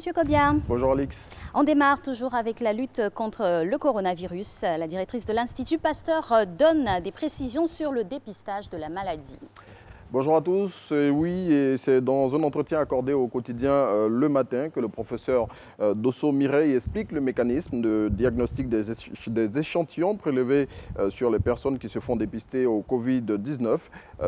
Monsieur Kobia. Bonjour Alix. On démarre toujours avec la lutte contre le coronavirus. La directrice de l'Institut Pasteur donne des précisions sur le dépistage de la maladie. Bonjour à tous. Et c'est dans un entretien accordé au quotidien Le Matin que le professeur Dosso Mireille explique le mécanisme de diagnostic des échantillons prélevés sur les personnes qui se font dépister au Covid-19.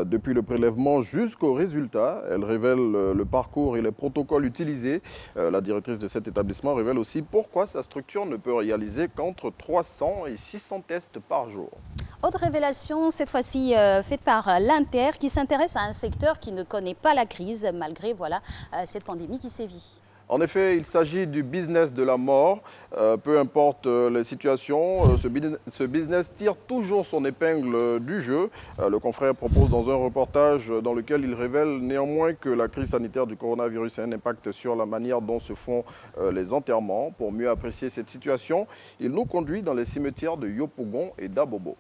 Depuis le prélèvement jusqu'au résultat, elle révèle le parcours et les protocoles utilisés. La directrice de cet établissement révèle aussi pourquoi sa structure ne peut réaliser qu'entre 300 et 600 tests par jour. Autre révélation, cette fois-ci faite par l'Inter, qui s'intéresse à un secteur qui ne connaît pas la crise, malgré cette pandémie qui sévit. En effet, il s'agit du business de la mort. Peu importe les situations, ce business tire toujours son épingle du jeu. Le confrère propose dans un reportage dans lequel il révèle néanmoins que la crise sanitaire du coronavirus a un impact sur la manière dont se font les enterrements. Pour mieux apprécier cette situation, il nous conduit dans les cimetières de Yopougon et d'Abobo.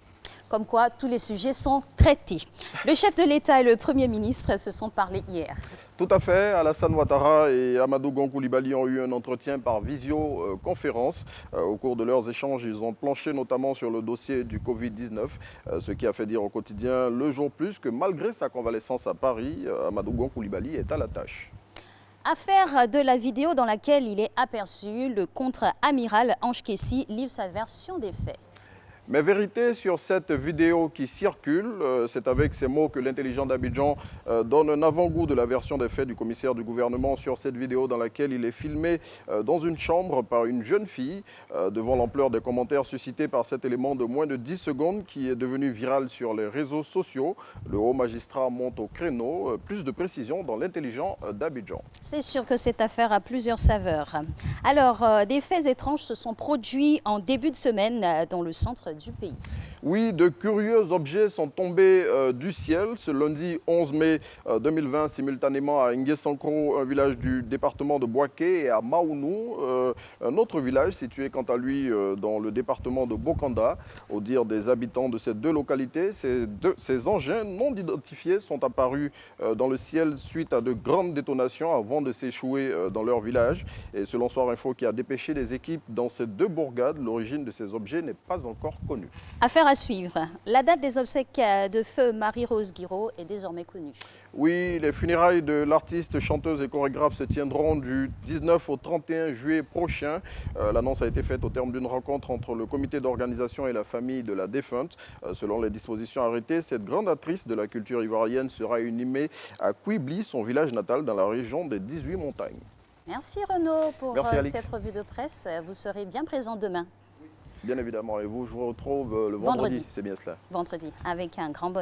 Comme quoi, tous les sujets sont traités. Le chef de l'État et le Premier ministre se sont parlé hier. Tout à fait. Alassane Ouattara et Amadou Gon Coulibaly ont eu un entretien par visioconférence. Au cours de leurs échanges, ils ont planché notamment sur le dossier du Covid-19, ce qui a fait dire au quotidien Le Jour Plus que malgré sa convalescence à Paris, Amadou Gon Coulibaly est à la tâche. Affaire de la vidéo dans laquelle il est aperçu, le contre-amiral Ange Kessi livre sa version des faits. Mais vérité sur cette vidéo qui circule, c'est avec ces mots que l'intelligent d'Abidjan donne un avant-goût de la version des faits du commissaire du gouvernement sur cette vidéo dans laquelle il est filmé dans une chambre par une jeune fille. Devant l'ampleur des commentaires suscités par cet élément de moins de 10 secondes qui est devenu viral sur les réseaux sociaux, le haut magistrat monte au créneau. Plus de précisions dans l'intelligent d'Abidjan. C'est sûr que cette affaire a plusieurs saveurs. Alors, des faits étranges se sont produits en début de semaine dans le centre du pays. Oui, de curieux objets sont tombés du ciel ce lundi 11 mai 2020, simultanément à Nguessanko, un village du département de Boaké, et à Maounou, un autre village situé quant à lui dans le département de Bokanda. Au dire des habitants de ces deux localités, ces engins non identifiés sont apparus dans le ciel suite à de grandes détonations avant de s'échouer dans leur village. Et selon Soir Info qui a dépêché des équipes dans ces deux bourgades, l'origine de ces objets n'est pas encore connue. Affaire à suivre. La date des obsèques de feu Marie-Rose Guiraud est désormais connue. Oui, les funérailles de l'artiste, chanteuse et chorégraphe se tiendront du 19 au 31 juillet prochain. L'annonce a été faite au terme d'une rencontre entre le comité d'organisation et la famille de la défunte. Selon les dispositions arrêtées, cette grande actrice de la culture ivoirienne sera inhumée à Kouibli, son village natal dans la région des 18 montagnes. Merci Renaud pour Merci, cette revue de presse. Vous serez bien présent demain. Bien évidemment. Et vous, je vous retrouve le vendredi. C'est bien cela. Vendredi, avec un grand bonheur.